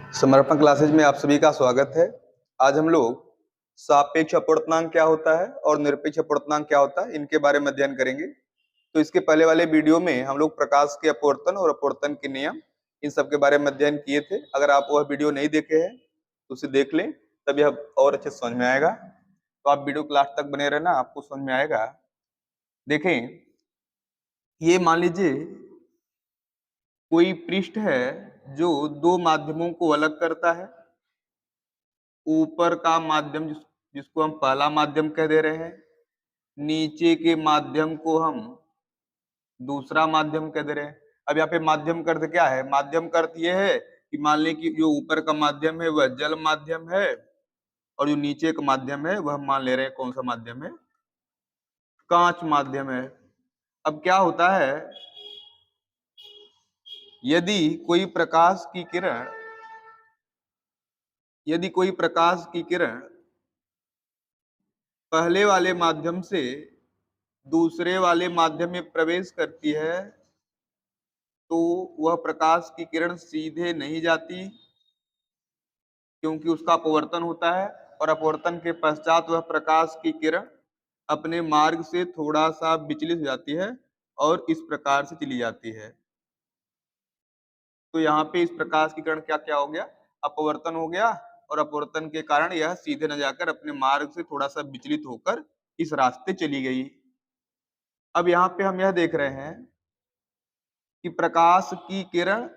समर्पण क्लासेज में आप सभी का स्वागत है। आज हम लोग सापेक्ष अपवर्तनांक क्या होता है और निरपेक्ष अपवर्तनांक क्या होता है इनके बारे में अध्ययन करेंगे। तो इसके पहले वाले वीडियो में हम लोग प्रकाश के अपवर्तन और अपवर्तन के नियम इन सब के बारे में अध्ययन किए थे। अगर आप वह वीडियो नहीं देखे हैं तो उसे देख लें, तभी अब और अच्छे समझ में आएगा। तो आप वीडियो क्लास तक बने रहना, आपको समझ में आएगा। देखें, ये मान लीजिए कोई पृष्ठ है जो दो माध्यमों को अलग करता है। ऊपर का माध्यम जिसको हम पहला माध्यम कह दे रहे हैं, नीचे के माध्यम को हम दूसरा माध्यम कह दे रहे हैं। अब यहाँ पे माध्यम का अर्थ क्या है? माध्यम का अर्थ यह है कि मान लें कि जो ऊपर का माध्यम है वह जल माध्यम है और जो नीचे का माध्यम है वह हम मान ले रहे हैं कौन सा माध्यम है? कांच माध्यम है। अब क्या होता है, यदि कोई प्रकाश की किरण पहले वाले माध्यम से दूसरे वाले माध्यम में प्रवेश करती है तो वह प्रकाश की किरण सीधे नहीं जाती, क्योंकि उसका अपवर्तन होता है और अपवर्तन के पश्चात वह प्रकाश की किरण अपने मार्ग से थोड़ा सा विचलित हो जाती है और इस प्रकार से चली जाती है। तो यहाँ पे इस प्रकाश की किरण क्या क्या हो गया? अपवर्तन हो गया, और अपवर्तन के कारण यह सीधे न जाकर अपने मार्ग से थोड़ा सा विचलित होकर इस रास्ते चली गई। अब यहाँ पे हम यह देख रहे हैं कि प्रकाश की किरण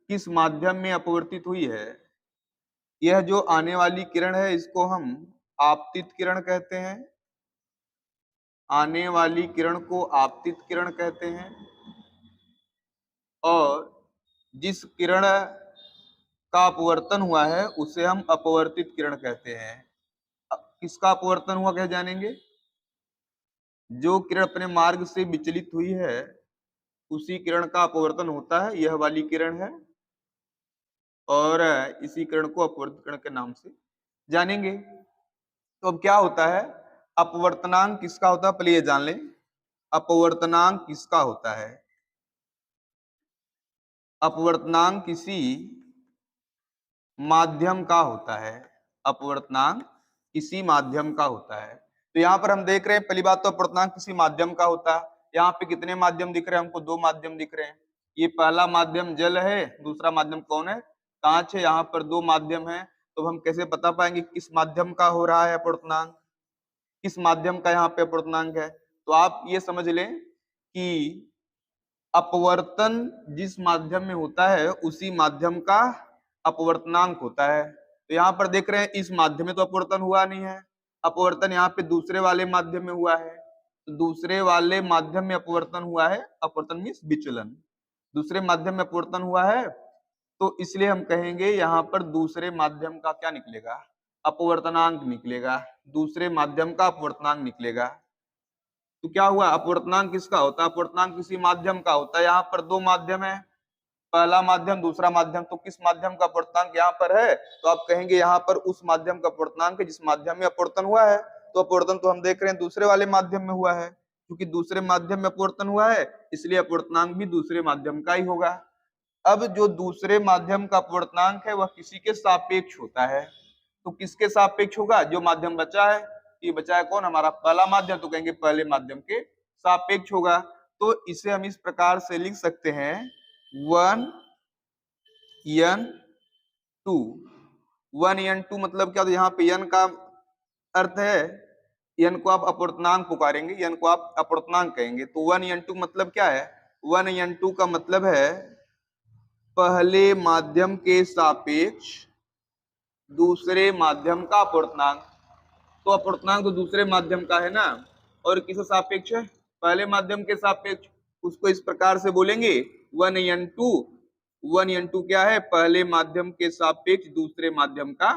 किस माध्यम में अपवर्तित हुई है। यह जो आने वाली किरण है इसको हम आपतित किरण कहते हैं। आने वाली किरण को आपतित किरण कहते हैं, और जिस किरण का अपवर्तन हुआ है उसे हम अपवर्तित किरण कहते हैं। किसका अपवर्तन हुआ क्या जानेंगे? जो किरण अपने मार्ग से विचलित हुई है उसी किरण का अपवर्तन होता है, यह वाली किरण है, और इसी किरण को अपवर्तित किरण के नाम से जानेंगे। तो अब क्या होता है, अपवर्तनांक किसका होता है? पहले ये जान लें, अपवर्तनांक किसका होता है? अपवर्तनांक किसी माध्यम का होता है। अपवर्तनांक किसी माध्यम का होता है। तो यहाँ पर हम देख रहे हैं, पहली बात तो अपवर्तनांक किसी माध्यम का होता है। यहाँ पे कितने माध्यम दिख रहे हैं हमको? दो माध्यम दिख रहे हैं। ये पहला माध्यम जल है, दूसरा माध्यम कौन है? कांच है। यहाँ पर दो माध्यम है, तो हम कैसे बता पाएंगे किस माध्यम का हो रहा है अपवर्तनांक, किस माध्यम का यहाँ पे अपवर्तनांक है? तो आप ये समझ लें कि अपवर्तन जिस माध्यम में होता है उसी माध्यम का अपवर्तनांक होता है। तो यहाँ पर देख रहे हैं इस माध्यम में तो अपवर्तन हुआ नहीं है, अपवर्तन यहाँ पे दूसरे वाले माध्यम में हुआ है। तो दूसरे वाले माध्यम में अपवर्तन हुआ है, अपवर्तन मीन्स विचलन, दूसरे माध्यम में अपवर्तन हुआ है, तो इसलिए हम कहेंगे यहाँ पर दूसरे माध्यम का क्या निकलेगा? अपवर्तनांक निकलेगा। दूसरे माध्यम का अपवर्तनांक निकलेगा। तो क्या हुआ? अपवर्तनांक किसका होता है? अपवर्तनांक किसी माध्यम का होता है। यहाँ पर दो माध्यम है, पहला माध्यम दूसरा माध्यम, तो किस माध्यम का अपवर्तनांक यहाँ पर है? तो आप कहेंगे यहाँ पर उस माध्यम का अपवर्तनांक है जिस माध्यम में अपवर्तन हुआ है। तो अपवर्तन तो हम देख रहे हैं दूसरे वाले माध्यम में हुआ है, क्योंकि दूसरे माध्यम में अपवर्तन हुआ है इसलिए अपवर्तनांक भी दूसरे माध्यम का ही होगा। अब जो दूसरे माध्यम का अपवर्तनांक है वह किसी के सापेक्ष होता है। तो किसके सापेक्ष होगा? जो माध्यम बचा है, ये बचा है कौन? हमारा पहला माध्यम, तो कहेंगे पहले माध्यम के सापेक्ष होगा। तो इसे हम इस प्रकार से लिख सकते हैं 1n2। 1n2 मतलब क्या? तो यहाँ पे n का अर्थ है, n को आप अपवर्तनांक पुकारेंगे, n को आप अपवर्तनांक कहेंगे। तो 1n2 मतलब क्या है? 1n2 का मतलब है पहले माध्यम के सापेक्ष दूसरे माध्यम का अपवर्तनांक। तो अपवर्तनांक तो दूसरे माध्यम का है ना, और किसके सापेक्ष है? पहले माध्यम के सापेक्ष। उसको इस प्रकार से बोलेंगे 1n2। 1n2 क्या है? पहले माध्यम के सापेक्ष दूसरे माध्यम का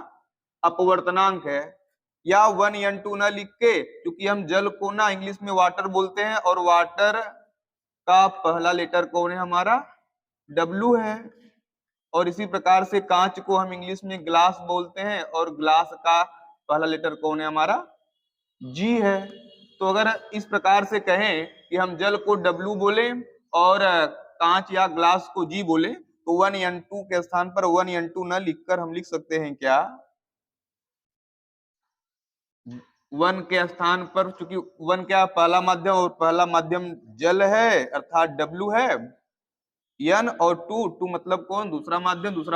अपवर्तनांक है। या 1n2 ना लिख के, क्योंकि हम जल को ना इंग्लिश में वाटर बोलते हैं, और वाटर का पहला लेटर कौन है? हमारा W है। और इसी प्रकार से कांच को हम इंग्लिश में ग्लास बोलते हैं, और ग्लास का पहला लेटर कौन है? हमारा G है। तो अगर इस प्रकार से कहें कि हम जल को W बोले और कांच या ग्लास को G बोले, तो 1n2 के स्थान पर 1n2 न लिखकर हम लिख सकते हैं क्या, 1 के स्थान पर, चूंकि 1 क्या पहला माध्यम और पहला माध्यम जल है अर्थात W है, n और 2 मतलब कौन, दूसरा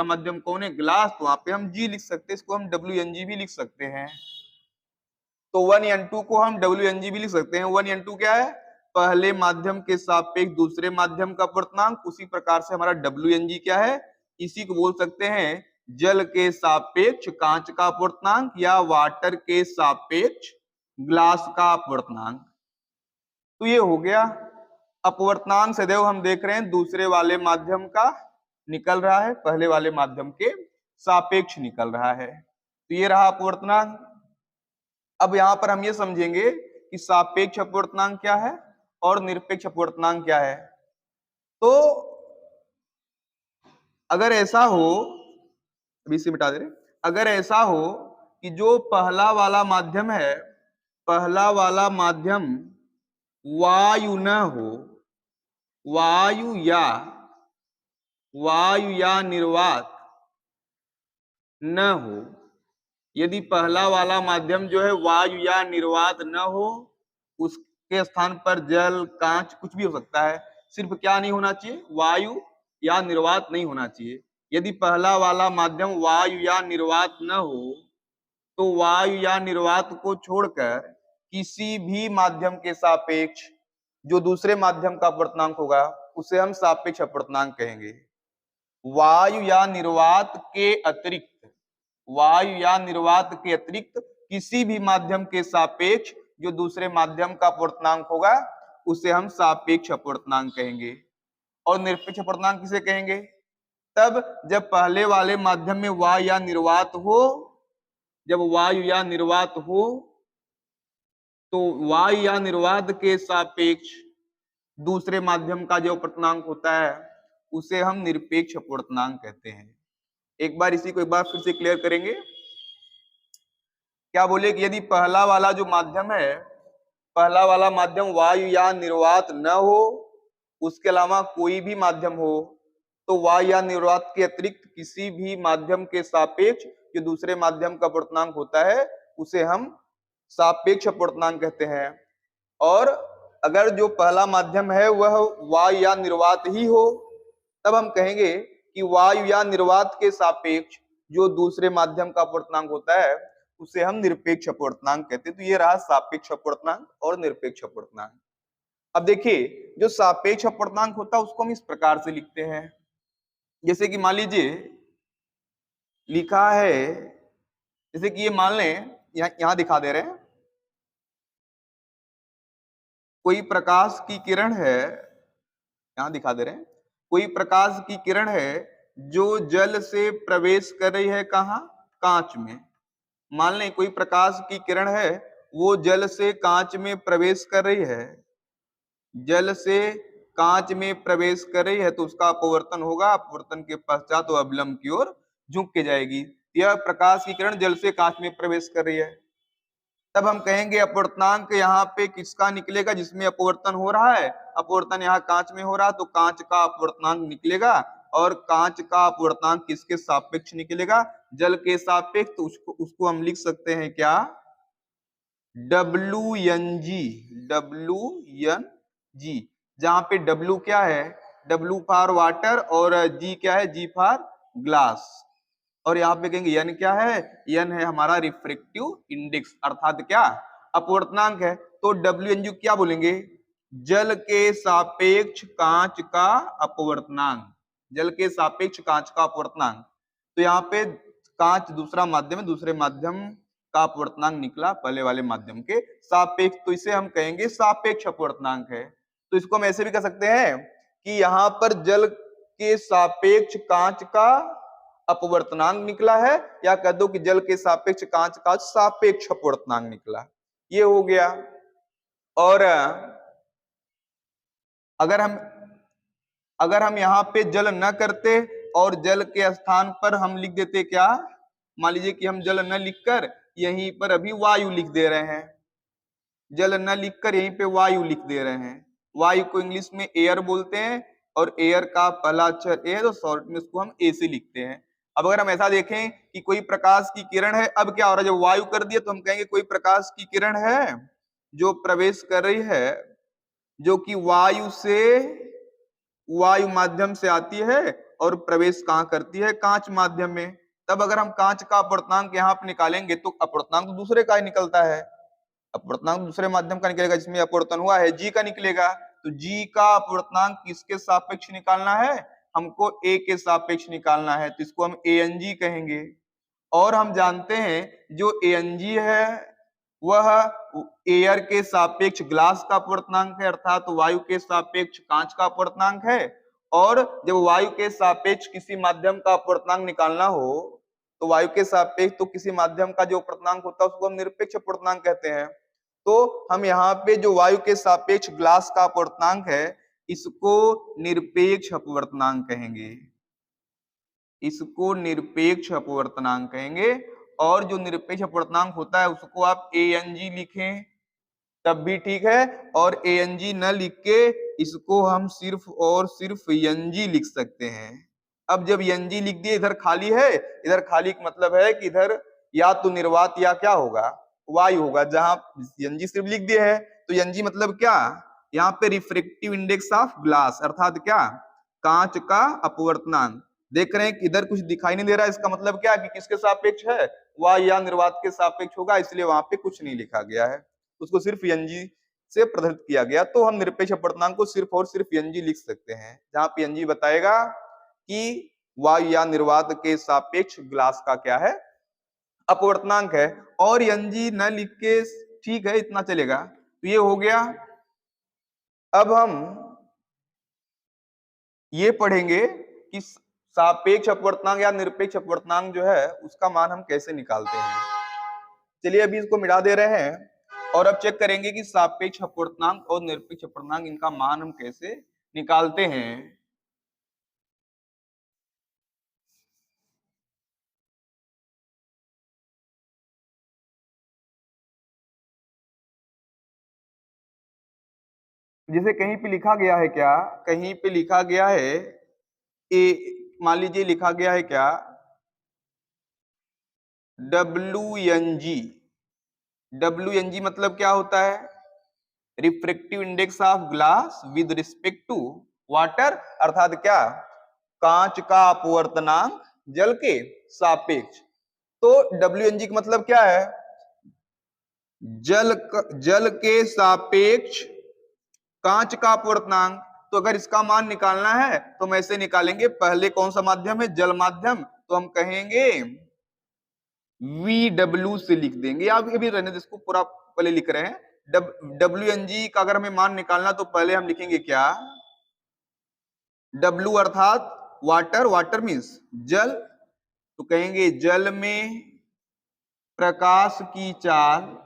माध्यम कौन है, ग्लास, तो वहां पे हम G लिख सकते हैं, इसको हम WNG भी लिख सकते हैं। तो 1n2 को हम WNG भी लिख सकते हैं। 1n2 क्या है, पहले माध्यम के सापेक्ष दूसरे माध्यम का अपवर्तनांक, उसी प्रकार से हमारा WNG क्या है, इसी को बोल सकते हैं जल के सापेक्ष कांच का अपवर्तनांक या वाटर के सापेक्ष ग्लास का अपवर्तनांक। तो ये हो गया अपवर्तनांक सदैव हम देख रहे हैं दूसरे वाले माध्यम का निकल रहा है, पहले वाले माध्यम के सापेक्ष निकल रहा है। तो ये रहा अपवर्तनांक। अब यहां पर हम ये समझेंगे कि सापेक्ष अपवर्तनांक क्या है और निरपेक्ष अपवर्तनांक क्या है। तो अगर ऐसा हो, अभी इसे मिटा दे रहे, अगर ऐसा हो कि जो पहला वाला माध्यम है, पहला वाला माध्यम वायु न हो, वायु या निर्वात न हो, यदि पहला वाला माध्यम जो है वायु या निर्वात न हो, उसके स्थान पर जल, कांच कुछ भी हो सकता है, सिर्फ क्या नहीं होना चाहिए, वायु या निर्वात नहीं होना चाहिए। यदि पहला वाला माध्यम वायु या निर्वात न हो, तो वायु या निर्वात को छोड़कर किसी भी माध्यम के सापेक्ष जो दूसरे माध्यम का अपवर्तनांक होगा उसे हम सापेक्ष अपवर्तनांक कहेंगे। वायु या निर्वात के अतिरिक्त, वायु या निर्वात के अतिरिक्त किसी भी माध्यम के सापेक्ष जो दूसरे माध्यम का अपवर्तनांक होगा उसे हम सापेक्ष अपवर्तनांक कहेंगे। और निरपेक्ष अपवर्तनांक किसे कहेंगे, तब जब पहले वाले माध्यम में वायु या निर्वात हो, जब वायु या निर्वात हो तो वायु या निर्वात के सापेक्ष दूसरे माध्यम का जो अपवर्तनांक होता है उसे हम निरपेक्ष अपवर्तनांक कहते हैं। एक बार इसी को एक बार फिर से क्लियर करेंगे। क्या बोले कि यदि पहला वाला जो माध्यम है, पहला वाला माध्यम वायु या निर्वात न हो, उसके अलावा कोई भी माध्यम हो, तो वायु या निर्वात के अतिरिक्त किसी भी माध्यम के सापेक्ष जो दूसरे माध्यम का अपवर्तनांक होता है उसे हम सापेक्ष अपवर्तनांक कहते हैं। और अगर जो पहला माध्यम है वह वायु या निर्वात ही हो, तब हम कहेंगे कि वायु या निर्वात के सापेक्ष जो दूसरे माध्यम का अपवर्तनांक होता है उसे हम निरपेक्ष अपवर्तनांक कहते हैं। तो ये रहा सापेक्ष अपवर्तनांक और निरपेक्ष अपवर्तनांक। अब देखिए जो सापेक्ष अपवर्तनांक होता है उसको हम इस प्रकार से लिखते हैं, जैसे कि मान लीजिए लिखा है, जैसे कि ये मान लें यहां दिखा दे रहे हैं, कोई प्रकाश की किरण है, यहां दिखा दे रहे हैं, कोई प्रकाश की किरण है जो जल से प्रवेश कर रही है, कहां, कांच में। मान लें कोई प्रकाश की किरण है वो जल से कांच में प्रवेश कर रही है, जल से कांच में प्रवेश कर रही है, तो उसका अपवर्तन होगा, अपवर्तन के पश्चात वो अवलंब की ओर झुक के जाएगी। यह प्रकाश की किरण जल से कांच में प्रवेश कर रही है, तब हम कहेंगे अपवर्तनांक यहाँ पे किसका निकलेगा, जिसमें अपवर्तन हो रहा है, अपवर्तन यहाँ कांच में हो रहा है तो कांच का अपवर्तनांक निकलेगा। और कांच का अपवर्तनांक किसके सापेक्ष निकलेगा, जल के सापेक्ष, तो उसको हम लिख सकते हैं क्या, WNG, WNG, जहां पे W क्या है, W फॉर वाटर और G क्या है, G फॉर ग्लास। और यहाँ पे कहेंगे n क्या है, n है हमारा रिफ्रैक्टिव इंडेक्स, अर्थात क्या, अपवर्तनांक है। तो WNG क्या बोलेंगे, जल के सापेक्ष कांच का अपवर्तनांक, जल के सापेक्ष कांच का अपवर्तनांक। तो यहाँ पे कांच दूसरा माध्यम है, दूसरे माध्यम का अपवर्तनांक निकला पहले वाले माध्यम के सापेक्ष, तो इसे हम कहेंगे सापेक्ष अपवर्तनांक है। तो इसको हम ऐसे भी कह सकते हैं कि यहाँ पर जल के सापेक्ष कांच का अपवर्तनांक निकला है, या कह दो कि जल के सापेक्ष कांच का सापेक्ष अपवर्तनांक निकला, ये हो गया। और अगर हम यहाँ पे जल न करते और जल के स्थान पर हम लिख देते क्या, मान लीजिए कि हम जल न लिखकर यहीं पर अभी वायु लिख दे रहे हैं, जल न लिखकर यहीं पे वायु लिख दे रहे हैं, वायु को इंग्लिश में एयर बोलते हैं और एयर का पहला अक्षर ए है तो शॉर्ट में इसको हम ए से लिखते हैं। अब अगर हम ऐसा देखें कि कोई प्रकाश की किरण है, अब क्या हो रहा है, जब वायु कर दिया तो हम कहेंगे कोई प्रकाश की किरण है जो प्रवेश कर रही है, जो कि वायु माध्यम से आती है और प्रवेश कहाँ करती है, कांच माध्यम में। तब अगर हम कांच का अपवर्तनांक यहाँ पे निकालेंगे तो अपवर्तनांक तो दूसरे का ही निकलता है, अपवर्तनांक दूसरे माध्यम का निकलेगा जिसमें अपवर्तन हुआ है, जी का निकलेगा। तो जी का अपवर्तनांक किसके सापेक्ष निकालना है, हमको ए के सापेक्ष निकालना है, तो इसको हम एएनजी कहेंगे। और हम जानते हैं जो एएनजी है वह एयर के सापेक्ष ग्लास का अपवर्तनांक है, अर्थात वायु के सापेक्ष कांच का अपवर्तनांक है। और जब वायु के सापेक्ष किसी माध्यम का अपवर्तनांक निकालना हो तो वायु के सापेक्ष तो किसी माध्यम का जो अपवर्तनांक होता है उसको हम निरपेक्ष अपवर्तनांक कहते हैं। तो हम यहाँ पे जो वायु के सापेक्ष ग्लास का अपवर्तनांक है इसको निरपेक्ष अपवर्तनांक कहेंगे, इसको निरपेक्ष अपवर्तनांक कहेंगे। और जो निरपेक्ष अपवर्तनांक होता है उसको आप एएनजी लिखें तब भी ठीक है, और एएनजी न लिख के इसको हम सिर्फ और सिर्फ एनजी लिख सकते हैं। अब जब एनजी लिख दिए, इधर खाली है, इधर खाली का मतलब है कि इधर या तो निर्वात या क्या होगा, वायु होगा। जहां एनजी सिर्फ लिख दिए है तो एनजी मतलब क्या, यहाँ पे रिफ्रेक्टिव इंडेक्स ऑफ ग्लास अर्थात क्या, कांच का अपवर्तनांक। देख रहे हैं कि इधर कुछ दिखाई नहीं दे रहा है, इसका मतलब क्या कि किसके सापेक्ष है, वायु या निर्वात के सापेक्ष होगा, इसलिए वहां पे कुछ नहीं लिखा गया है, उसको सिर्फ एनजी से प्रदर्शित किया गया। तो हम निरपेक्ष अपवर्तनांक को सिर्फ और सिर्फ एनजी लिख सकते हैं, जहां पे एनजी बताएगा कि वायु या निर्वात के सापेक्ष ग्लास का क्या है, अपवर्तनांक है। और एनजी न लिख के ठीक है, इतना चलेगा। तो ये हो गया। अब हम ये पढ़ेंगे कि सापेक्ष अपवर्तनांक या निरपेक्ष अपवर्तनांक जो है उसका मान हम कैसे निकालते हैं। चलिए अभी इसको मिटा दे रहे हैं और अब चेक करेंगे कि सापेक्ष अपवर्तनांक और निरपेक्ष अपवर्तनांक इनका मान हम कैसे निकालते हैं। जैसे कहीं पे लिखा गया है क्या, कहीं पे लिखा गया है ए, मान लीजिए लिखा गया है क्या, WNG। WNG मतलब क्या होता है, refractive index of glass with respect to water, अर्थात क्या, कांच का अपवर्तनांक जल के सापेक्ष। तो WNG का मतलब क्या है, जल के सापेक्ष कांच का अपवर्तनांक। तो अगर इसका मान निकालना है तो हम ऐसे निकालेंगे, पहले कौन सा माध्यम है, जल माध्यम, तो हम कहेंगे VW से लिख देंगे। आप अभी रहने दे, इसको पूरा पहले लिख रहे हैं। WNG का अगर हमें मान निकालना तो पहले हम लिखेंगे क्या, W अर्थात वाटर, वाटर मीन्स जल, तो कहेंगे जल में प्रकाश की चाल,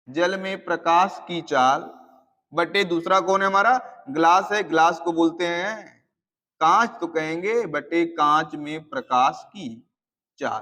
जल में प्रकाश की चाल बटे दूसरा कौन है हमारा, ग्लास है, ग्लास को बोलते हैं कांच, तो कहेंगे बटे कांच में प्रकाश की चाल,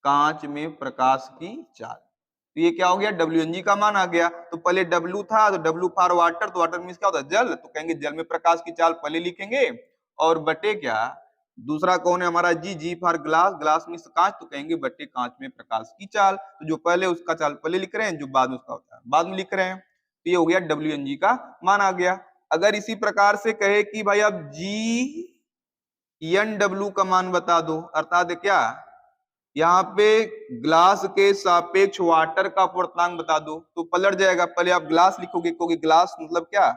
कांच में प्रकाश की चाल। तो ये क्या हो गया, WNG का मान आ गया। तो पहले W था तो W फॉर वाटर, तो वाटर मीन्स क्या होता है, जल, तो कहेंगे जल में प्रकाश की चाल पहले लिखेंगे, और बटे क्या, दूसरा कौन है हमारा G for glass, glass means कांच, तो कहेंगे बटे कांच में प्रकाश की चाल। तो जो पहले उसका चाल पहले लिख रहे हैं, जो बाद में उसका होता है बाद में लिख रहे हैं। तो ये हो गया WNG का मान आ गया। अगर इसी प्रकार से कहे कि भाई अब GNW का मान बता दो, अर्थात क्या, यहाँ पे ग्लास के सापेक्ष वाटर का अपवर्तनांक बता दो, तो पलट जाएगा, पहले आप ग्लास लिखोगे, क्योंकि ग्लास मतलब क्या,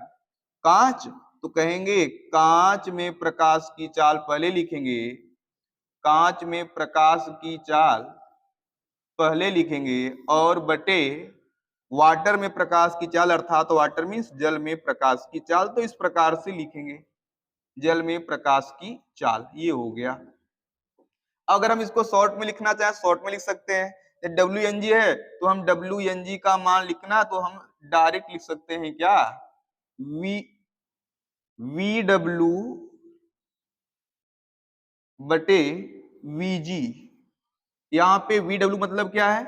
कांच, तो कहेंगे कांच में प्रकाश की चाल पहले लिखेंगे, कांच में प्रकाश की चाल पहले लिखेंगे, और बटे वाटर में प्रकाश की चाल, अर्थात वाटर मीन्स जल में प्रकाश की चाल, तो इस प्रकार से लिखेंगे जल में प्रकाश की चाल। ये हो गया। अगर हम इसको शॉर्ट में लिखना चाहें शॉर्ट में लिख सकते हैं। WNG है तो हम WNG का मान लिखना तो हम डायरेक्ट लिख सकते हैं क्या, VW बटे VG। यहाँ पे VW मतलब क्या है,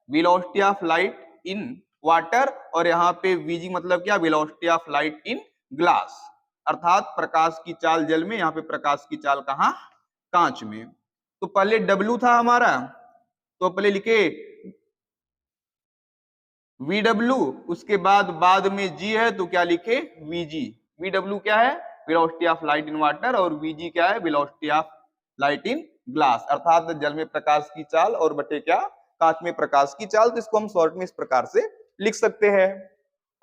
velocity of light in water, और यहाँ पे VG मतलब क्या, velocity of light in glass. अर्थात प्रकाश की चाल जल में, यहाँ पे प्रकाश की चाल कहाँ, कांच में। तो पहले W था हमारा, तो पहले लिखे VW, उसके बाद में G है तो क्या लिखे VG। VW क्या है, velocity of light in water, और VG क्या है, velocity of light in glass, अर्थात जल में प्रकाश की चाल और बटे क्या, कांच में प्रकाश की चाल। तो इसको हम शॉर्ट में इस प्रकार से लिख सकते हैं।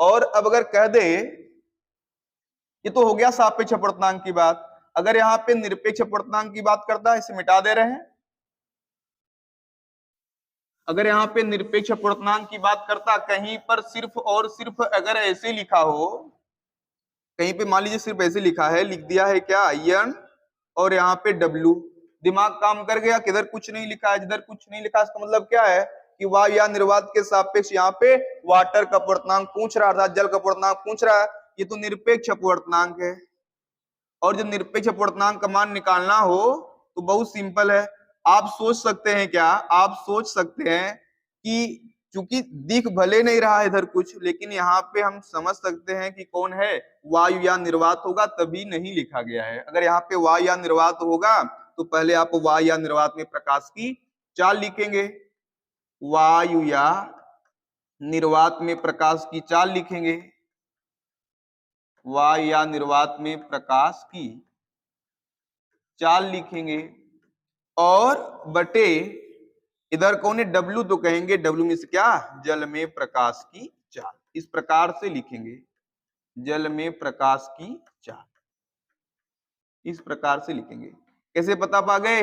और अब अगर कह दे, ये तो हो गया सापेक्ष अपवर्तनांक की बात, अगर यहाँ पे निरपेक्ष अपवर्तनांक की बात करता है, इसे मिटा दे रहे हैं। अगर यहाँ पे निरपेक्ष अपवर्तनांक की बात करता, कहीं पर सिर्फ और सिर्फ अगर ऐसे लिखा हो, कहीं पे मान लीजिए सिर्फ ऐसे लिखा है, लिख दिया है क्या n और यहाँ पे W, दिमाग काम कर गया, किधर कुछ नहीं लिखा है, जिधर कुछ नहीं लिखा, इसका मतलब क्या है कि वायु या निर्वात के सापेक्ष यहाँ पे वाटर का अपवर्तनांक पूछ रहा है, अर्थात जल का अपवर्तनांक पूछ रहा है। ये तो निरपेक्ष अपवर्तनांक है, और जब निरपेक्ष अपवर्तनांक का मान निकालना हो तो बहुत सिंपल है। आप सोच सकते हैं क्या, आप सोच सकते हैं कि चूंकि दिख भले नहीं रहा है इधर कुछ, लेकिन यहाँ पे हम समझ सकते हैं कि कौन है, वायु या निर्वात होगा, तभी नहीं लिखा गया है। अगर यहाँ पे वायु या निर्वात होगा तो पहले आप वायु या निर्वात में प्रकाश की चाल लिखेंगे, वायु या निर्वात में प्रकाश की चाल लिखेंगे, वायु या निर्वात में प्रकाश की चाल लिखेंगे, और बटे इधर कौन है W, तो कहेंगे W में से क्या, जल में प्रकाश की चाल, इस प्रकार से लिखेंगे, जल में प्रकाश की चाल, इस प्रकार से लिखेंगे। कैसे पता पा गए,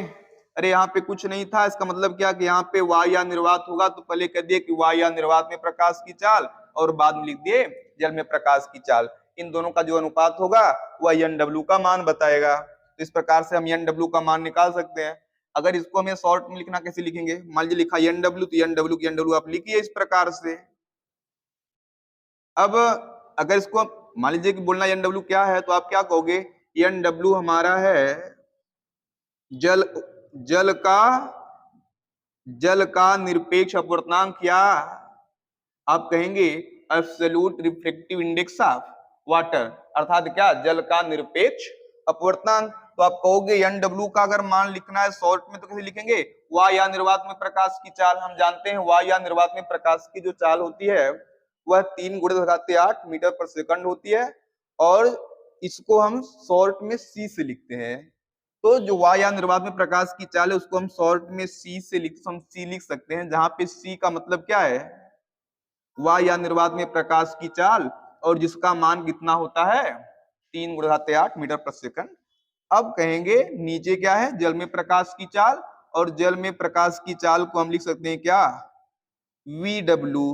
अरे यहाँ पे कुछ नहीं था, इसका मतलब क्या कि यहाँ पे वायु या निर्वात होगा तो पहले कह दिए कि वायु या निर्वात में प्रकाश की चाल, और बाद में लिख दिए जल में प्रकाश की चाल। इन दोनों का जो अनुपात होगा वह NW का मान बताएगा। तो इस प्रकार से हम NW का मान निकाल सकते हैं। अगर इसको हमें शॉर्ट में लिखना, कैसे लिखेंगे, मान लीजिए लिखा NW, तो NW की NW आप लिखिए इस प्रकार से। अब अगर इसको मान लीजिए कि बोलना NW क्या है, तो आप क्या कहोगे, NW हमारा है जल जल का निरपेक्ष अपवर्तनांक, या आप कहेंगे absolute reflective index of water, अर्थात क्या, जल का निरपेक्ष अपवर्तनांक। तो आप कहोगे NW का अगर मान लिखना है शॉर्ट में तो कैसे लिखेंगे, वायु या निर्वात में प्रकाश की चाल। हम जानते हैं वायु या निर्वात में प्रकाश की जो चाल होती है वह 3 × 10⁸ मीटर पर सेकंड होती है, और इसको हम शॉर्ट में C से लिखते हैं। तो जो वायु या निर्वात में प्रकाश की चाल है उसको हम शॉर्ट में C से हम C लिख सकते हैं, जहां पे C का मतलब क्या है, वायु या निर्वात में प्रकाश की चाल, और जिसका मान कितना होता है 3 × 10⁸ मीटर पर सेकंड। अब कहेंगे नीचे क्या है, जल में प्रकाश की चाल, और जल में प्रकाश की चाल को हम लिख सकते हैं क्या, VW,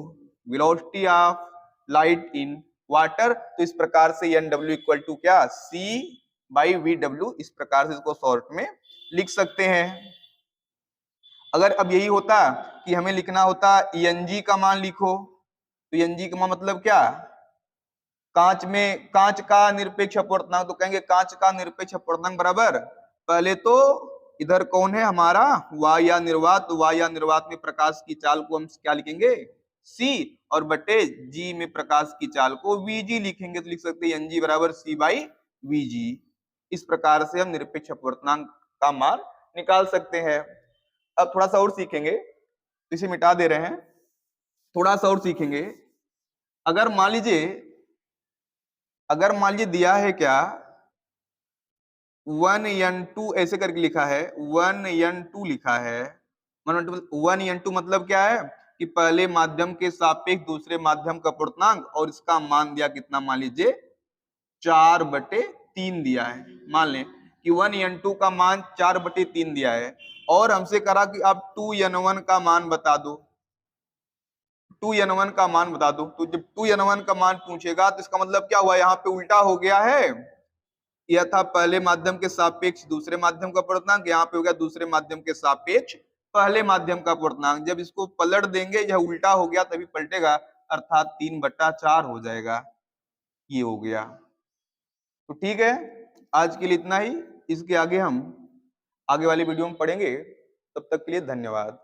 velocity of light in water. तो इस प्रकार से NW इक्वल टू क्या, C/VW, इस प्रकार से इसको शॉर्ट में लिख सकते हैं। अगर अब यही होता कि हमें लिखना होता NG का मान लिखो, तो NG का मान मतलब क्या, कांच का निरपेक्ष अपवर्तनांक, तो कहेंगे कांच का निरपेक्ष अपवर्तनांक बराबर, पहले तो इधर कौन है हमारा वायु या निर्वात, तो वायु या निर्वात में प्रकाश की चाल को हम क्या लिखेंगे C, और बटे G में प्रकाश की चाल को VG लिखेंगे, तो लिख सकते हैं NG बराबर C/VG। इस प्रकार से हम निरपेक्ष अपवर्तनांक का मान निकाल सकते हैं। अब थोड़ा सा और सीखेंगे, तो इसे मिटा दे रहे हैं, थोड़ा सा और सीखेंगे। अगर मान लीजिए दिया है क्या 1n2 ऐसे करके लिखा है, 1n2 लिखा है, 1n2 मतलब क्या है कि पहले माध्यम के सापेक्ष दूसरे माध्यम का अपवर्तनांक, और इसका मान दिया कितना, मान लीजिए 4/3 दिया है। मान लें कि 1n2 का मान 4/3 दिया है, और हमसे करा कि आप 2n1 का मान बता दो, 2n1 का मान बता दो। तो जब 2n1 का मान पूछेगा तो इसका मतलब क्या हुआ, यहाँ पे उल्टा हो गया है, यह था पहले माध्यम के सापेक्ष दूसरे माध्यम का अपवर्तनांक, यहाँ पे हो गया दूसरे माध्यम के सापेक्ष पहले माध्यम का अपवर्तनांक। जब इसको पलट देंगे, यह उल्टा हो गया तभी पलटेगा, अर्थात 3/4 हो जाएगा, ये हो गया। तो ठीक है, आज के लिए इतना ही, इसके आगे हम आगे वाली वीडियो में पढ़ेंगे। तब तक के लिए धन्यवाद।